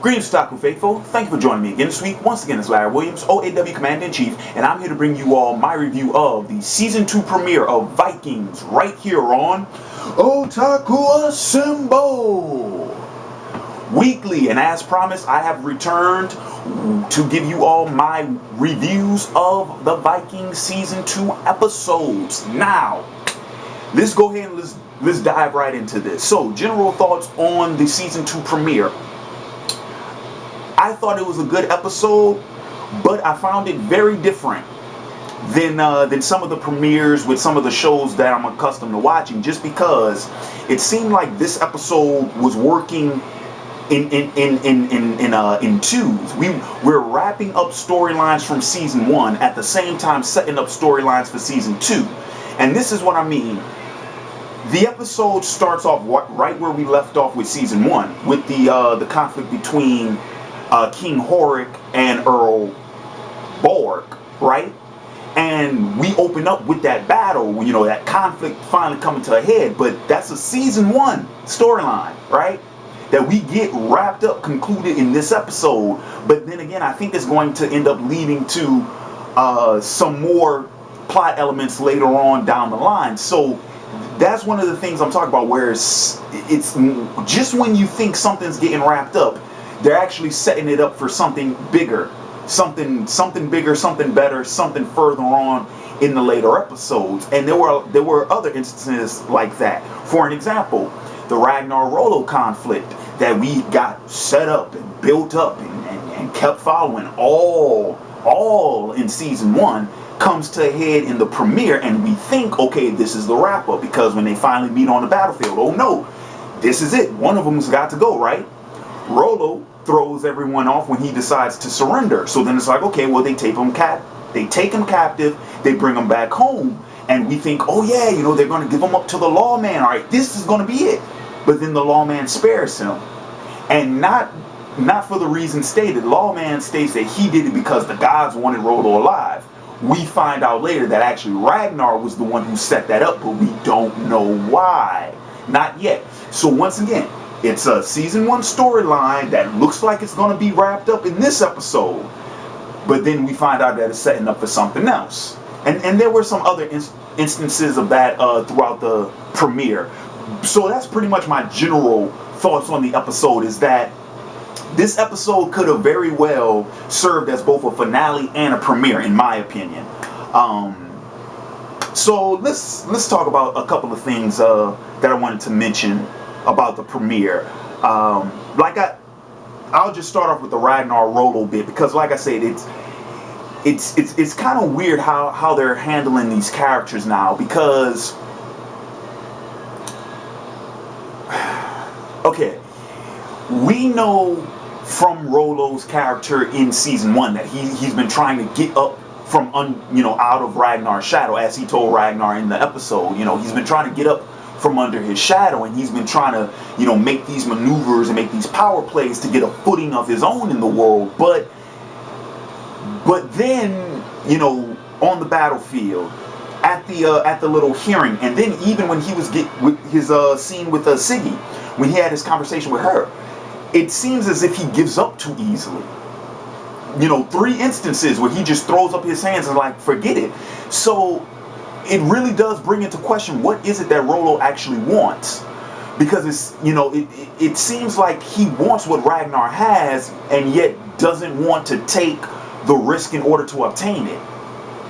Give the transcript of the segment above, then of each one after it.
Greetings, Taco Faithful. Thank you for joining me again this week. Once again, it's Larry Williams, OAW Commander-in-Chief, and I'm here to bring you all my review of the Season 2 premiere of Vikings right here on Otaku Assemble! Weekly, and as promised, I have returned to give you all my reviews of the Vikings Season 2 episodes. Now, let's go ahead and let's dive right into this. So, general thoughts on the Season 2 premiere. I thought it was a good episode, but I found it very different than some of the premieres with some of the shows that I'm accustomed to watching, just because it seemed like this episode was working in twos. We're wrapping up storylines from season 1 at the same time setting up storylines for season 2. And this is what I mean. The episode starts off right where we left off with season 1, with the conflict between King Horik and Jarl Borg, right? And we open up with that battle, you know, that conflict finally coming to a head. But that's a season 1 storyline, right? That we get wrapped up, concluded in this episode. But then again, I think it's going to end up leading to some more plot elements later on down the line. So that's one of the things I'm talking about, where it's just when you think something's getting wrapped up, they're actually setting it up for something bigger, something bigger, something better, something further on in the later episodes. And there were other instances like that. For an example, the Ragnar Rollo conflict that we got set up and built up and kept following all in season 1 comes to a head in the premiere, and we think, okay, this is the wrap up, because when they finally meet on the battlefield, oh no, this is it. One of them's got to go, right? Rollo throws everyone off when he decides to surrender. So then it's like, okay, well, they take him captive, they bring him back home, and we think, oh yeah, you know, they're going to give him up to the lawman. All right, this is going to be it. But then the lawman spares him, and not for the reason stated. Lawman states that he did it because the gods wanted Rollo alive. We find out later that actually Ragnar was the one who set that up, but we don't know why. Not yet. So once again, it's a season 1 storyline that looks like it's going to be wrapped up in this episode, but then we find out that it's setting up for something else. And there were some other instances of that throughout the premiere. So that's pretty much my general thoughts on the episode, is that this episode could have very well served as both a finale and a premiere, in my opinion. So let's talk about a couple of things that I wanted to mention about the premiere. I'll just start off with the Ragnar Rollo bit, because like I said, it's kind of weird how they're handling these characters now, because okay, we know from Rollo's character in season 1 that he's been trying to get up from out of Ragnar's shadow, as he told Ragnar in the episode. You know, he's been trying to get up from under his shadow, and he's been trying to, you know, make these maneuvers and make these power plays to get a footing of his own in the world. But then, you know, on the battlefield, at the little hearing, and then even when he was with his scene with Siggy, when he had his conversation with her, it seems as if he gives up too easily. You know, 3 instances where he just throws up his hands and like, forget it. So it really does bring into question, what is it that Rollo actually wants? Because it's, you know, it seems like he wants what Ragnar has, and yet doesn't want to take the risk in order to obtain it.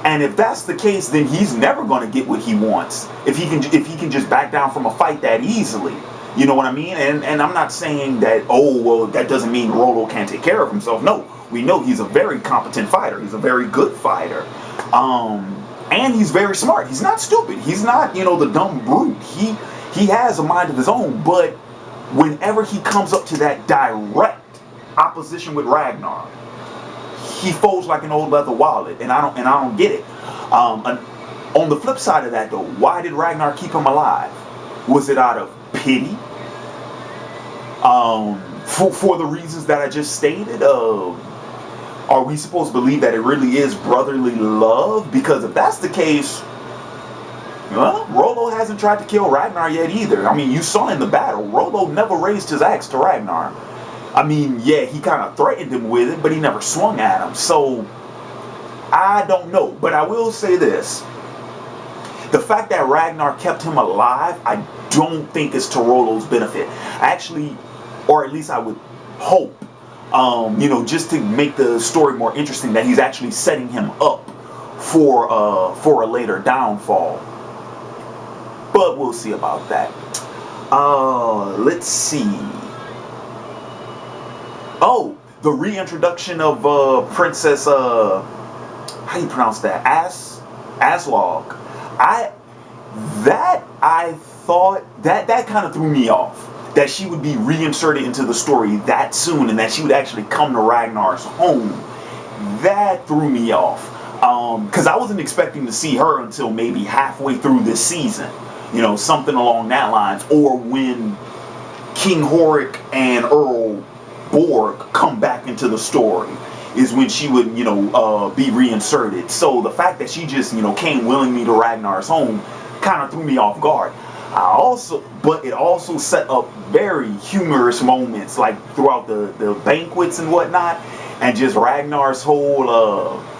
And if that's the case, then he's never going to get what he wants if he can just back down from a fight that easily. You know what I mean? And I'm not saying that, oh, well, that doesn't mean Rollo can't take care of himself. No, we know he's a very competent fighter. He's a very good fighter. And he's very smart. He's not stupid. He's not, you know, the dumb brute. He has a mind of his own. But whenever he comes up to that direct opposition with Ragnar, he folds like an old leather wallet, and I don't get it. On the flip side of that, though, why did Ragnar keep him alive? Was it out of pity? For the reasons that I just stated? Are we supposed to believe that it really is brotherly love? Because if that's the case, well, Rollo hasn't tried to kill Ragnar yet either. I mean, you saw in the battle, Rollo never raised his axe to Ragnar. I mean, yeah, he kind of threatened him with it, but he never swung at him. So, I don't know. But I will say this. The fact that Ragnar kept him alive, I don't think is to Rollo's benefit. Actually, or at least I would hope, just to make the story more interesting, that he's actually setting him up for a later downfall. But we'll see about that. Let's see. Oh, the reintroduction of Princess, how do you pronounce that? Aslaug. I thought that kind of threw me off. That she would be reinserted into the story that soon, and that she would actually come to Ragnar's home. That threw me off. Because I wasn't expecting to see her until maybe halfway through this season. Something along that lines. Or when King Horik and Jarl Borg come back into the story is when she would, be reinserted. So the fact that she just, came willingly to Ragnar's home kind of threw me off guard. But it also set up very humorous moments, like throughout the banquets and whatnot, and just Ragnar's whole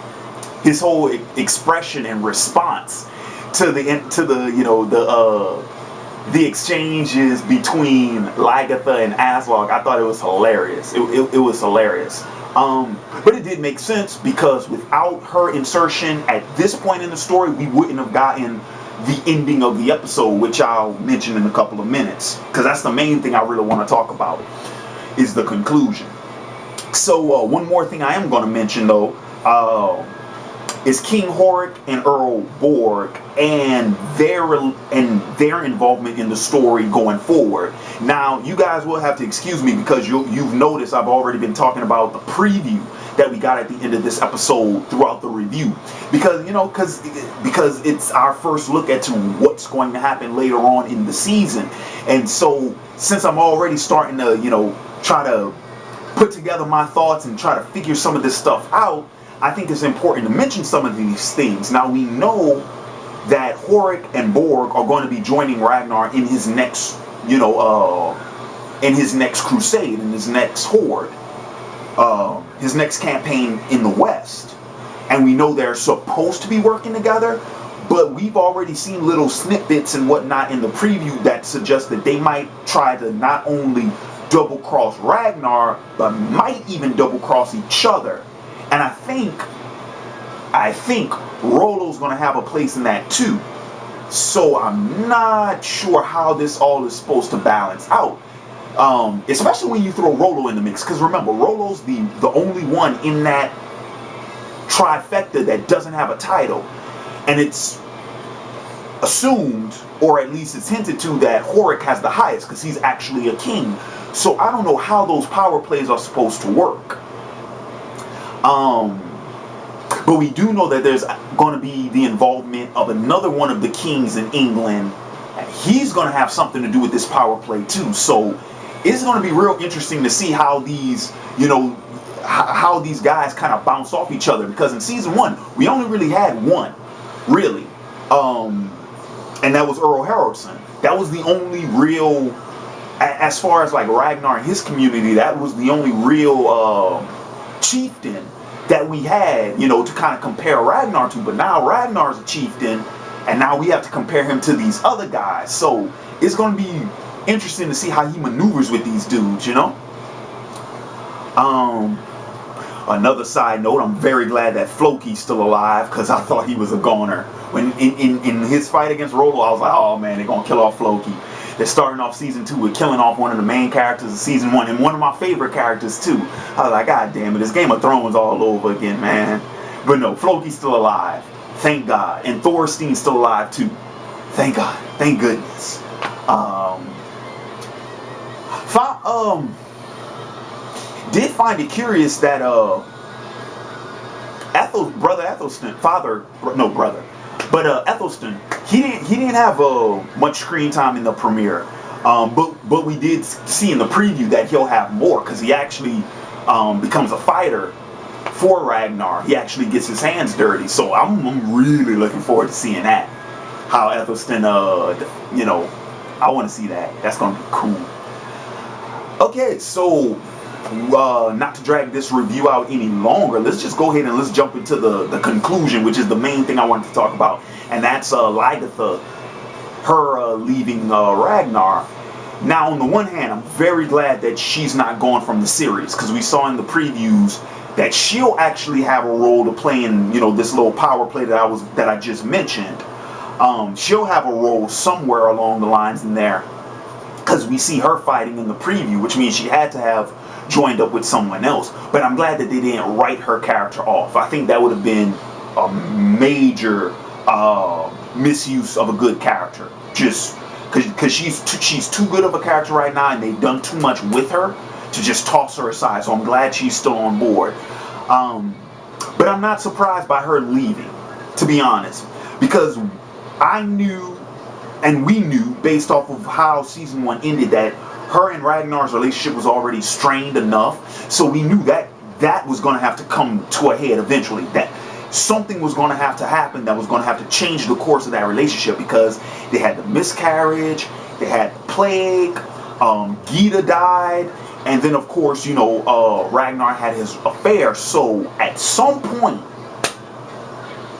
expression and response to the exchanges between Lagertha and Aslaug. I thought it was hilarious. It was hilarious. But it did make sense, because without her insertion at this point in the story, we wouldn't have gotten the ending of the episode, which I'll mention in a couple of minutes, because that's the main thing I really want to talk about, is the conclusion. So one more thing I am going to mention, though, is King Horik and Jarl Borg and their involvement in the story going forward. Now, you guys will have to excuse me, because you've noticed I've already been talking about the preview that we got at the end of this episode throughout the review, because because it's our first look at what's going to happen later on in the season. And so, since I'm already starting to try to put together my thoughts and try to figure some of this stuff out, I think it's important to mention some of these things. Now, we know that Horik and Borg are going to be joining Ragnar in his next, crusade, in his next horde, his next campaign in the West. And we know they're supposed to be working together, but we've already seen little snippets and whatnot in the preview that suggest that they might try to not only double-cross Ragnar, but might even double-cross each other. And I think Rollo's going to have a place in that too. So I'm not sure how this all is supposed to balance out. Especially when you throw Rollo in the mix. Because remember, Rollo's the only one in that trifecta that doesn't have a title. And it's assumed, or at least it's hinted to, that Horik has the highest, because he's actually a king. So I don't know how those power plays are supposed to work. But we do know that there's going to be the involvement of another one of the kings in England. And he's going to have something to do with this power play too. So it's going to be real interesting to see how these, how these guys kind of bounce off each other. Because in season 1, we only really had one, really. And that was Earl Haraldson. That was the only real, as far as like Ragnar and his community, that was the only real chieftain that we had, to kind of compare Ragnar to. But now Ragnar's a chieftain, and now we have to compare him to these other guys. So it's going to be interesting to see how he maneuvers with these dudes, Another side note, I'm very glad that Floki's still alive, because I thought he was a goner. When in his fight against Rollo, I was like, oh man, they're going to kill off Floki. They're starting off season 2 with killing off one of the main characters of season 1, and one of my favorite characters too. I was like, God damn it, it's Game of Thrones all over again, man. But no, Floki's still alive. Thank God. And Thorstein's still alive too. Thank God. Thank goodness. Did find it curious that Ethelstan, Ethelstan, he didn't have much screen time in the premiere, but we did see in the preview that he'll have more, because he actually becomes a fighter for Ragnar. He actually gets his hands dirty, so I'm really looking forward to seeing that. How Ethelstan, I want to see that. That's gonna be cool. Okay, so not to drag this review out any longer, let's just go ahead and let's jump into the conclusion, which is the main thing I wanted to talk about, and that's Lagertha, her leaving Ragnar. Now, on the one hand, I'm very glad that she's not gone from the series, because we saw in the previews that she'll actually have a role to play in, this little power play that I just mentioned. She'll have a role somewhere along the lines in there, because we see her fighting in the preview, which means she had to have joined up with someone else. But I'm glad that they didn't write her character off. I think that would have been a major misuse of a good character, just because she's too good of a character right now, and they've done too much with her to just toss her aside. So I'm glad she's still on board. But I'm not surprised by her leaving, to be honest, because I knew, and we knew, based off of how season 1 ended, that her and Ragnar's relationship was already strained enough. So we knew that that was going to have to come to a head eventually. That something was going to have to happen that was going to have to change the course of that relationship, because they had the miscarriage, they had the plague, Gita died, and then of course, Ragnar had his affair. So at some point,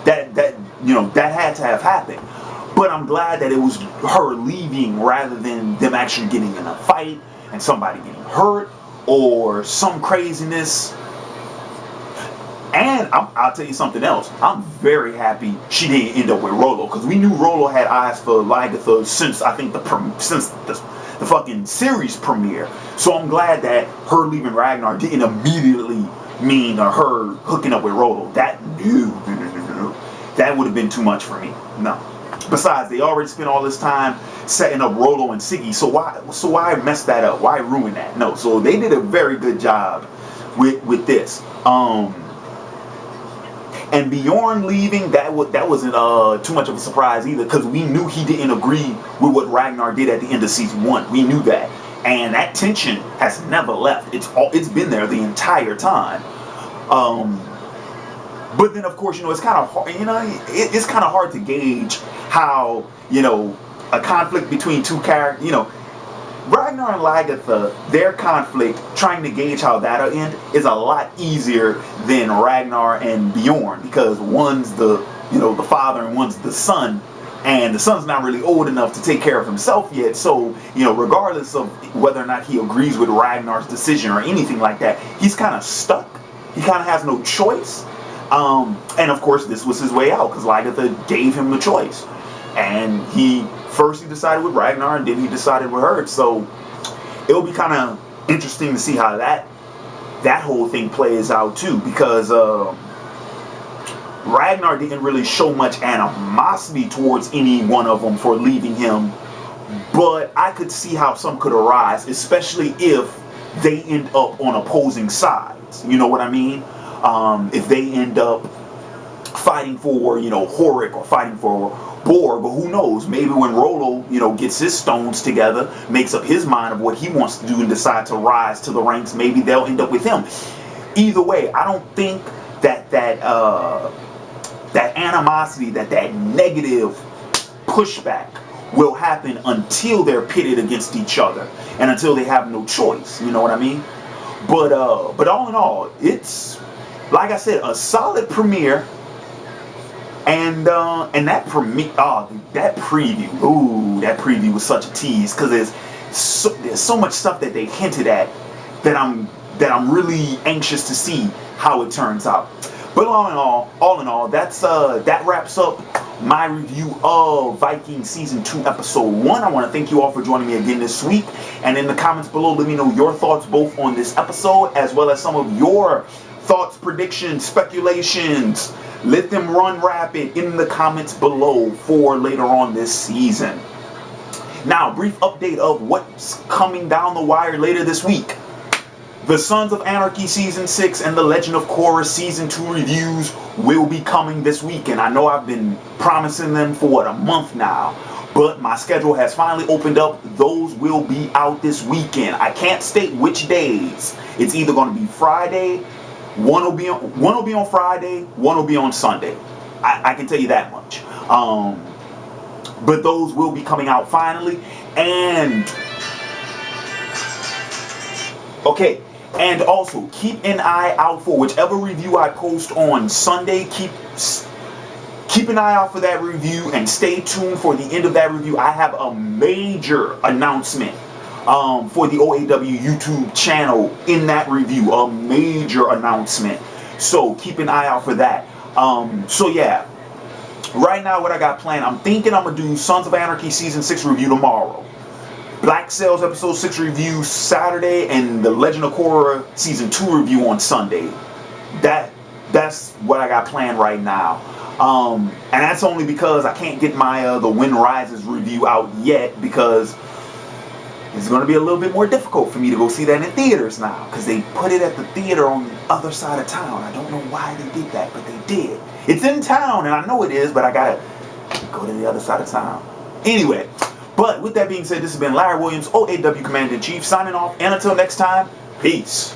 that had to have happened. But I'm glad that it was her leaving rather than them actually getting in a fight and somebody getting hurt or some craziness. And I'll tell you something else. I'm very happy she didn't end up with Rollo, because we knew Rollo had eyes for Lagertha since I think the fucking series premiere. So I'm glad that her leaving Ragnar didn't immediately mean her hooking up with Rollo. That would have been too much for me. No. Besides, they already spent all this time setting up Rollo and Siggy, so why mess that up? Why ruin that? No, so they did a very good job with this. And Bjorn leaving, that wasn't too much of a surprise either, because we knew he didn't agree with what Ragnar did at the end of season 1. We knew that, and that tension has never left. It's been there the entire time. But then, of course, it's kind of hard. It's kind of hard to gauge how a conflict between two characters. Ragnar and Lagertha, their conflict, trying to gauge how that'll end, is a lot easier than Ragnar and Bjorn, because one's the father and one's the son, and the son's not really old enough to take care of himself yet. So regardless of whether or not he agrees with Ragnar's decision or anything like that, he's kind of stuck. He kind of has no choice. And of course, this was his way out, because Lagertha gave him the choice, and he decided with Ragnar, and then he decided with her. So it'll be kind of interesting to see how that whole thing plays out too, because Ragnar didn't really show much animosity towards any one of them for leaving him, but I could see how some could arise, especially if they end up on opposing sides. You know what I mean? If they end up fighting for, Horik, or fighting for Borg, but who knows? Maybe when Rollo, gets his stones together, makes up his mind of what he wants to do, and decide to rise to the ranks, maybe they'll end up with him. Either way, I don't think that animosity, that negative pushback will happen until they're pitted against each other, and until they have no choice. You know what I mean? But all in all, it's, like I said, a solid premiere. And that preview was such a tease, because there's so much stuff that they hinted at that I'm really anxious to see how it turns out. But all in all, that wraps up my review of Vikings Season 2, Episode 1. I want to thank you all for joining me again this week. And in the comments below, let me know your thoughts both on this episode, as well as some of your thoughts, predictions, speculations. Let them run rapid in the comments below for later on this season. Now, brief update of what's coming down the wire later this week. The Sons of Anarchy Season 6 and The Legend of Korra Season 2 reviews will be coming this weekend. I know I've been promising them for a month now, but my schedule has finally opened up. Those will be out this weekend. I can't state which days. It's either going to be Friday, one will be on Friday, one will be on Sunday. I can tell you that much. But those will be coming out finally. And okay, And also, keep an eye out for whichever review I post on Sunday. Keep an eye out for that review and stay tuned for the end of that review. I have a major announcement for the OAW YouTube channel in that review. A major announcement. So keep an eye out for that. So yeah, right now what I got planned, I'm thinking I'm going to do Sons of Anarchy Season 6 review tomorrow. Black Sails Episode 6 review Saturday, and the Legend of Korra Season 2 review on Sunday. That's what I got planned right now. And that's only because I can't get my The Wind Rises review out yet, because it's going to be a little bit more difficult for me to go see that in theaters now, because they put it at the theater on the other side of town. I don't know why they did that, but they did. It's in town, and I know it is, but I got to go to the other side of town. Anyway. But with that being said, this has been Larry Williams, OAW Commander-in-Chief, signing off. And until next time, peace.